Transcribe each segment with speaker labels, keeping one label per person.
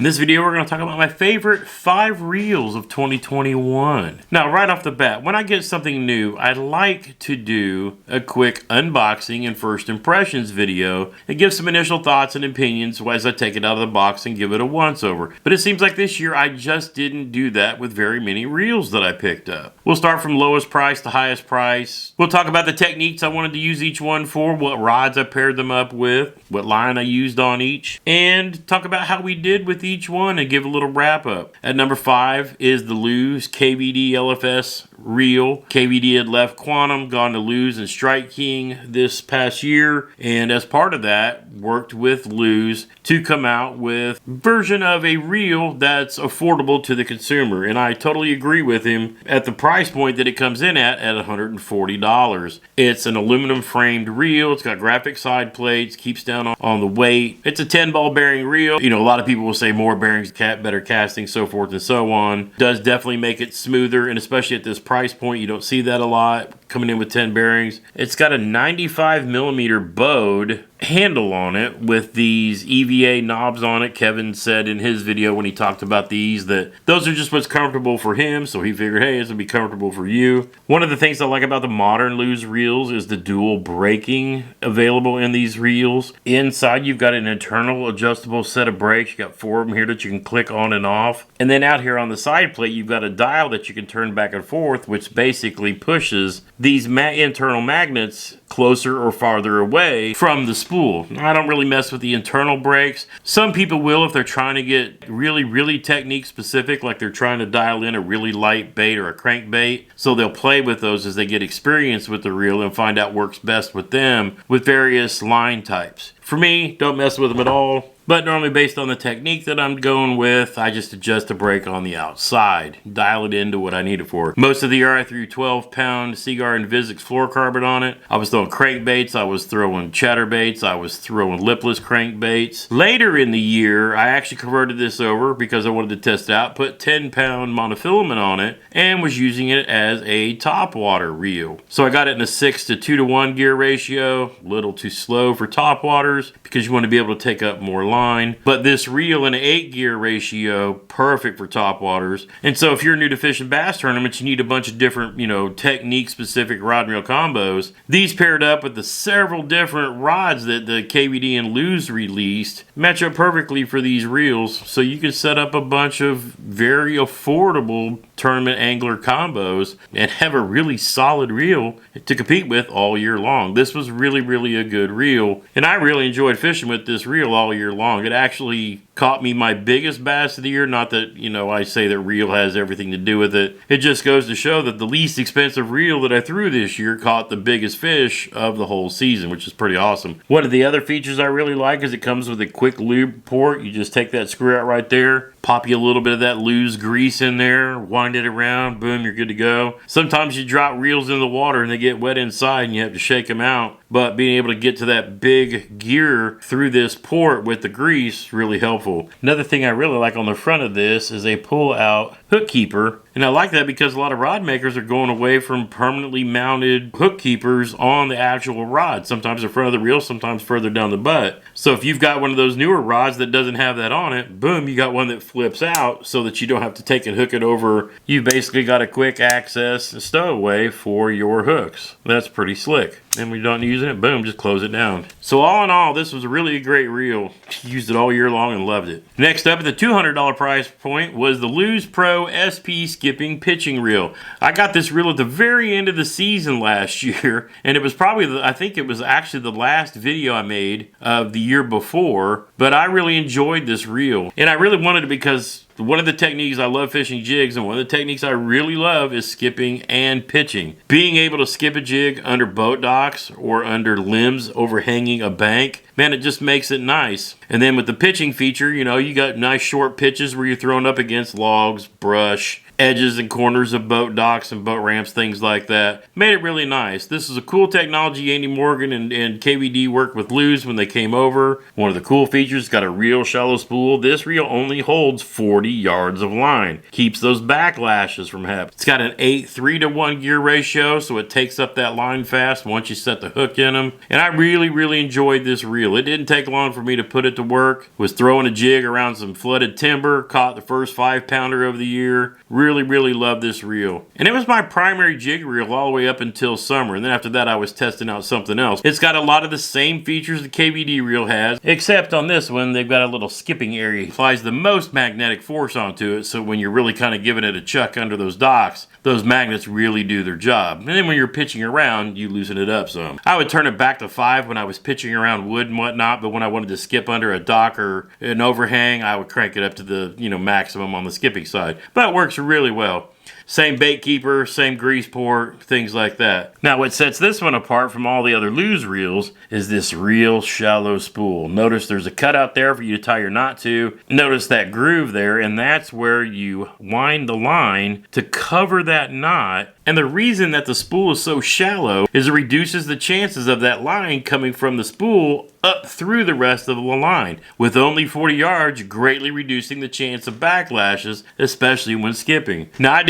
Speaker 1: In this video, we're going to talk about my favorite 5 reels of 2021. Now, right off the bat, when I get something new, I like to do a quick unboxing and first impressions video and give some initial thoughts and opinions as I take it out of the box and give it a once over. But it seems like this year I just didn't do that with very many reels that I picked up. We'll start from lowest price to highest price. We'll talk about the techniques I wanted to use each one for, what rods I paired them up with, what line I used on each, and talk about how we did with each one and give a little wrap up. At number 5 is the Lew's KVD LFS reel. KVD had left Quantum, gone to Lew's and Strike King this past year, and as part of that, worked with Lew's to come out with a version of a reel that's affordable to the consumer. And I totally agree with him at the price point that it comes in at $140. It's an aluminum framed reel. It's got graphic side plates, keeps down on the weight. It's a 10 ball bearing reel. You know, a lot of people will say more bearings, better casting, so forth and so on. Does definitely make it smoother, and especially at this price point, you don't see that a lot coming in with 10 bearings. It's got a 95 millimeter bowed handle on it with these EVA knobs on it. Kevin said in his video when he talked about these that those are just what's comfortable for him, so he figured, hey, this will be comfortable for you. One of the things I like about the modern Lew's reels is the dual braking available in these reels. Inside you've got an internal adjustable set of brakes. You got 4 of them here that you can click on and off, and then out here on the side plate you've got a dial that you can turn back and forth, which basically pushes these internal magnets closer or farther away from the spool. I don't really mess with the internal brakes. Some people will if they're trying to get really technique specific, like they're trying to dial in a really light bait or a crankbait. So they'll play with those as they get experience with the reel and find out works best with them with various line types. For me, don't mess with them at all. But normally based on the technique that I'm going with, I just adjust the brake on the outside, dial it into what I need it for. Most of the year I threw 12-pound Seaguar and Vizix fluorocarbon on it. I was throwing crankbaits, I was throwing chatterbaits, I was throwing lipless crankbaits. Later in the year, I actually converted this over because I wanted to test it out, put 10-pound monofilament on it, and was using it as a topwater reel. So I got it in a 6 to 2 to 1 gear ratio, a little too slow for topwaters because you want to be able to take up more line. But this reel in an 8 gear ratio, perfect for topwaters. And so if you're new to fishing bass tournaments, you need a bunch of different, technique specific rod and reel combos. These paired up with the several different rods that the KVD and Lew's released match up perfectly for these reels. So you can set up a bunch of very affordable tournament angler combos and have a really solid reel to compete with all year long. This was really a good reel, and I really enjoyed fishing with this reel all year long. It actually caught me my biggest bass of the year. Not that, I say that reel has everything to do with it. It just goes to show that the least expensive reel that I threw this year caught the biggest fish of the whole season, which is pretty awesome. One of the other features I really like is it comes with a quick lube port. You just take that screw out right there, pop you a little bit of that Lew's grease in there, wind it around, boom, you're good to go. Sometimes you drop reels in the water and they get wet inside and you have to shake them out. But being able to get to that big gear through this port with the grease, really helpful. Another thing I really like on the front of this is a pull-out hook keeper. And I like that because a lot of rod makers are going away from permanently mounted hook keepers on the actual rod. Sometimes in front of the reel, sometimes further down the butt. So if you've got one of those newer rods that doesn't have that on it, boom, you got one that flips out so that you don't have to take and hook it over. You've basically got a quick access stowaway for your hooks. That's pretty slick. And when you're done using it, boom, just close it down. So all in all, this was really a great reel. Used it all year long and loved it. Next up at the $200 price point was the Lew's Pro SP Skipping Pitching Reel. I got this reel at the very end of the season last year, and it was probably, I think it was actually the last video I made of the year before, but I really enjoyed this reel. And I really wanted it because one of the techniques I love fishing jigs, and one of the techniques I really love is skipping and pitching. Being able to skip a jig under boat docks or under limbs overhanging a bank, man, it just makes it nice. And then with the pitching feature, you got nice short pitches where you're throwing up against logs, brush, edges and corners of boat docks and boat ramps, things like that. Made it really nice. This is a cool technology Andy Morgan and KVD worked with Luz when they came over. One of the cool features, got a real shallow spool. This reel only holds 40 yards of line. Keeps those backlashes from happening. It's got an 8:3-to-1 gear ratio, so it takes up that line fast once you set the hook in them. And I really enjoyed this reel. It didn't take long for me to put it to work. Was throwing a jig around some flooded timber, caught the first 5-pounder of the year. Really loved this reel. And it was my primary jig reel all the way up until summer, and then after that I was testing out something else. It's got a lot of the same features the KVD reel has, except on this one they've got a little skipping area. It applies the most magnetic force onto it, so when you're really kind of giving it a chuck under those docks, those magnets really do their job. And then when you're pitching around, you loosen it up some. I would turn it back to 5 when I was pitching around wood and whatnot, but when I wanted to skip under a dock or an overhang, I would crank it up to the, maximum on the skipping side. But it works really well. Same bait keeper, same grease port, things like that. Now what sets this one apart from all the other Luz reels is this real shallow spool. Notice there's a cutout there for you to tie your knot to. Notice that groove there, and that's where you wind the line to cover that knot. And the reason that the spool is so shallow is it reduces the chances of that line coming from the spool up through the rest of the line. With only 40 yards, greatly reducing the chance of backlashes, especially when skipping. Now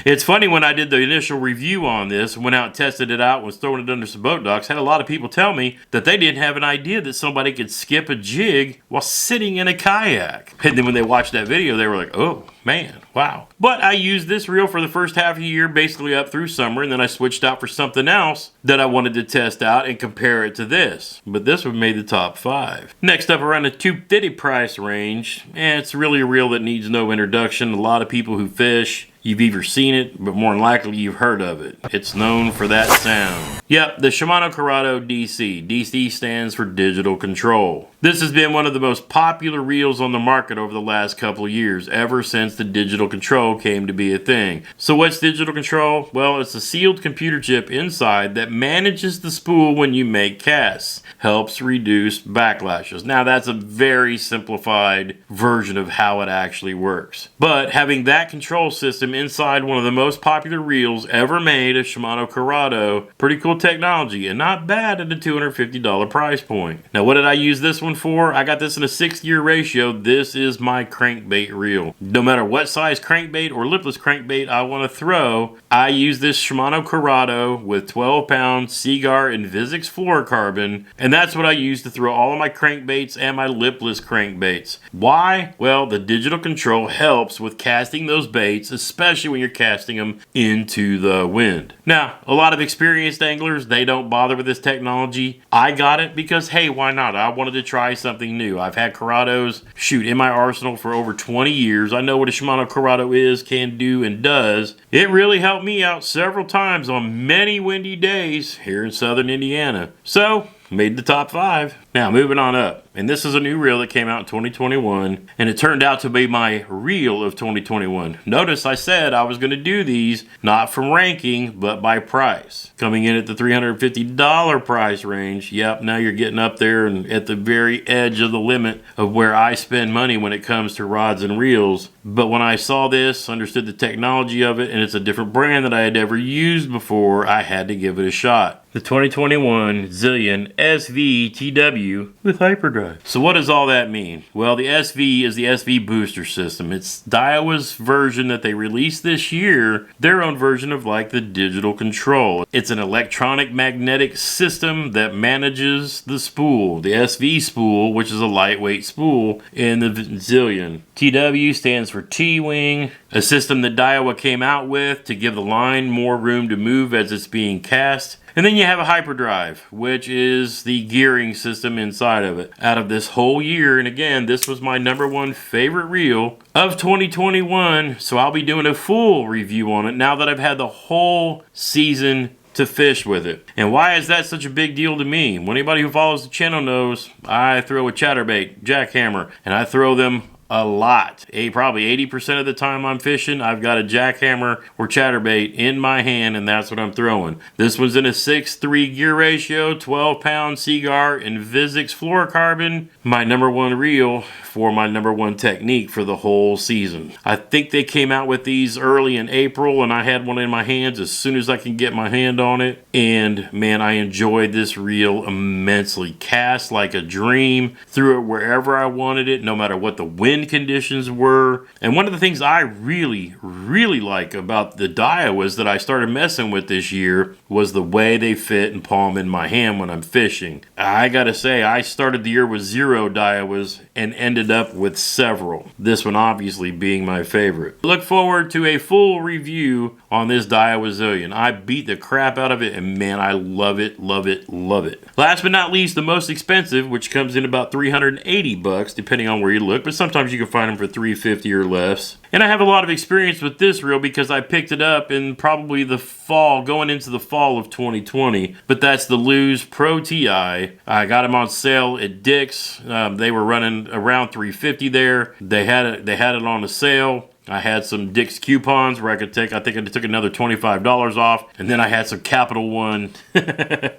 Speaker 1: it's funny, when I did the initial review on this, went out and tested it out, was throwing it under some boat docks, had a lot of people tell me that they didn't have an idea that somebody could skip a jig while sitting in a kayak. And then when they watched that video, they were like, oh man, wow. But I used this reel for the first half of the year, basically up through summer, and then I switched out for something else that I wanted to test out and compare it to this. But this one made the top 5. Next up, around the $250 price range, it's really a reel that needs no introduction. A lot of people who fish, you've either seen it, but more than likely you've heard of it. It's known for that sound. Yep, the Shimano Curado DC. DC stands for digital control. This has been one of the most popular reels on the market over the last couple of years, ever since the digital control came to be a thing. So what's digital control? Well, it's a sealed computer chip inside that manages the spool when you make casts. Helps reduce backlashes. Now that's a very simplified version of how it actually works. But having that control system inside one of the most popular reels ever made, a Shimano Curado, pretty cool technology, and not bad at a $250 price point. Now what did I use this one for? I got this in a 6-gear ratio. This is my crankbait reel. No matter what size crankbait or lipless crankbait I want to throw, I use this Shimano Curado with 12-pound Seaguar Invisix fluorocarbon, and that's what I use to throw all of my crankbaits and my lipless crankbaits. Why? Well, the digital control helps with casting those baits, especially when you're casting them into the wind. Now, a lot of experienced anglers, they don't bother with this technology. I got it because, hey, why not? I wanted to try something new. I've had Curados, in my arsenal for over 20 years. I know what a Shimano Curado is, can do, and does. It really helped me out several times on many windy days here in southern Indiana. So, made the top 5. Now, moving on up. And this is a new reel that came out in 2021, and it turned out to be my reel of 2021. Notice I said I was going to do these not from ranking, but by price. Coming in at the $350 price range. Yep, now you're getting up there and at the very edge of the limit of where I spend money when it comes to rods and reels. But when I saw this, understood the technology of it, and it's a different brand that I had ever used before, I had to give it a shot. The 2021 Zillion SV TW with hyperdrive. So what does all that mean? Well, the SV is the SV booster system. It's Daiwa's version that they released this year, their own version of like the digital control. It's an electronic magnetic system that manages the spool, the SV spool, which is a lightweight spool in the Zillion. TW stands for T-wing, a system that Daiwa came out with to give the line more room to move as it's being cast. And then you have a hyperdrive, which is the gearing system inside of it. Out of this whole year, and again, this was my #1 favorite reel of 2021, so I'll be doing a full review on it now that I've had the whole season to fish with it. And why is that such a big deal to me? Well, anybody who follows the channel knows I throw a chatterbait, jackhammer, and I throw them a lot. Probably 80% of the time I'm fishing, I've got a jackhammer or chatterbait in my hand, and that's what I'm throwing. This one's in a 6:3 gear ratio, 12-pound Seagar Invizix fluorocarbon. My #1 reel for my #1 technique for the whole season. I think they came out with these early in April, and I had one in my hands as soon as I can get my hand on it. And man, I enjoyed this reel immensely. Cast like a dream, threw it wherever I wanted it, no matter what the wind conditions were. And one of the things I really like about the Daiwas that I started messing with this year was the way they fit and palm in my hand when I'm fishing. I gotta say, I started the year with 0 Daiwas and ended up with several. This one obviously being my favorite. Look forward to a full review on this Daiwa Zillion. I beat the crap out of it, and man, I love it, love it, love it. Last but not least, the most expensive, which comes in about 380 bucks, depending on where you look, but sometimes you can find them for 350 or less. And I have a lot of experience with this reel because I picked it up in probably the fall, going into the fall of 2020. But that's the Lew's Pro TI. I got them on sale at Dick's. They were running around 350 there. They had it on a sale. I had some Dick's coupons where I think I took another $25 off. And then I had some Capital One. I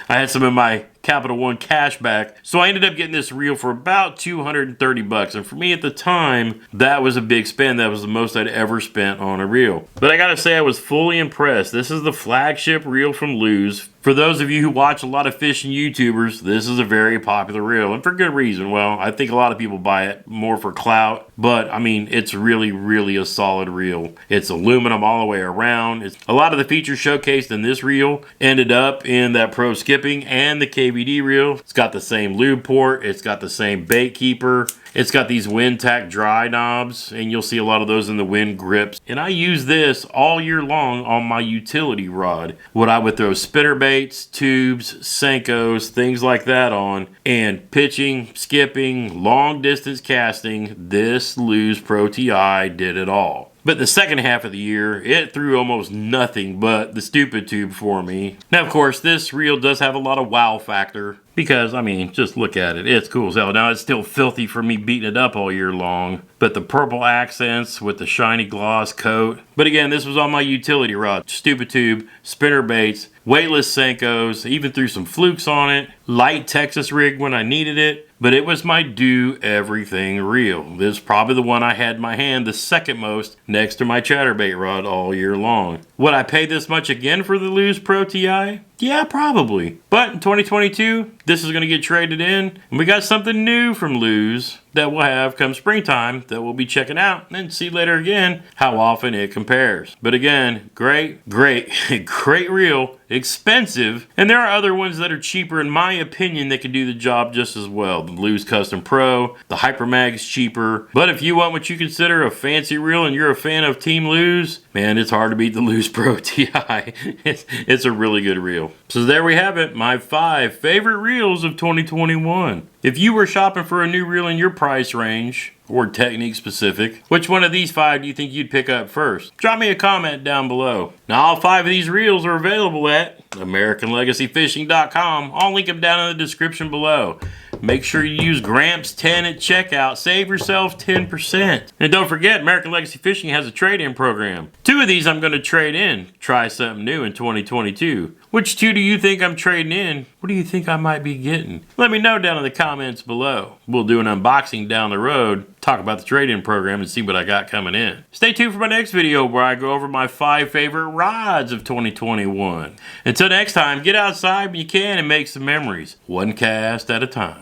Speaker 1: had some of my Capital One cash back. So I ended up getting this reel for about 230 bucks. And for me at the time, that was a big spend. That was the most I'd ever spent on a reel. But I gotta say, I was fully impressed. This is the flagship reel from Lew's. For those of you who watch a lot of fishing YouTubers, this is a very popular reel, and for good reason. Well, I think a lot of people buy it more for clout, but I mean, it's really a solid reel. It's aluminum all the way around. A lot of the features showcased in this reel ended up in that Pro Skipping and the KVD reel. It's got the same lube port. It's got the same bait keeper. It's got these wind tack dry knobs, and you'll see a lot of those in the wind grips. And I use this all year long on my utility rod. What I would throw spinner baits, tubes, Senkos, things like that on. And pitching, skipping, long distance casting, this Lew's Pro TI did it all. But the second half of the year, it threw almost nothing but the stupid tube for me. Now, of course, this reel does have a lot of wow factor because, I mean, just look at it. It's cool as hell. Now, it's still filthy for me beating it up all year long, but the purple accents with the shiny gloss coat. But again, this was on my utility rod. Stupid tube, spinner baits, weightless Senkos, even threw some flukes on it, light Texas rig when I needed it. But it was my do everything reel. This is probably the one I had in my hand the second most next to my chatterbait rod all year long. Would I pay this much again for the Lew's Pro TI? Yeah, probably. But in 2022, this is going to get traded in. And we got something new from Lew's that we'll have come springtime that we'll be checking out and see later again how often it compares. But again, great reel. Expensive. And there are other ones that are cheaper in my opinion that can do the job just as well. The Lew's Custom Pro, the Hypermag's cheaper. But if you want what you consider a fancy reel and you're a fan of Team Lew's, man, it's hard to beat the Lew's Pro TI. It's a really good reel. So there we have it, my 5 favorite reels of 2021. If you were shopping for a new reel in your price range, or technique specific, which one of these 5 do you think you'd pick up first? Drop me a comment down below. Now, all 5 of these reels are available at AmericanLegacyFishing.com. I'll link them down in the description below. Make sure you use Gramps 10 at checkout. Save yourself 10%. And don't forget, American Legacy Fishing has a trade-in program. 2 of these I'm going to trade in. Try something new in 2022. Which 2 do you think I'm trading in? What do you think I might be getting? Let me know down in the comments below. We'll do an unboxing down the road, talk about the trade-in program, and see what I got coming in. Stay tuned for my next video where I go over my 5 favorite rods of 2021. Until next time, get outside when you can and make some memories, one cast at a time.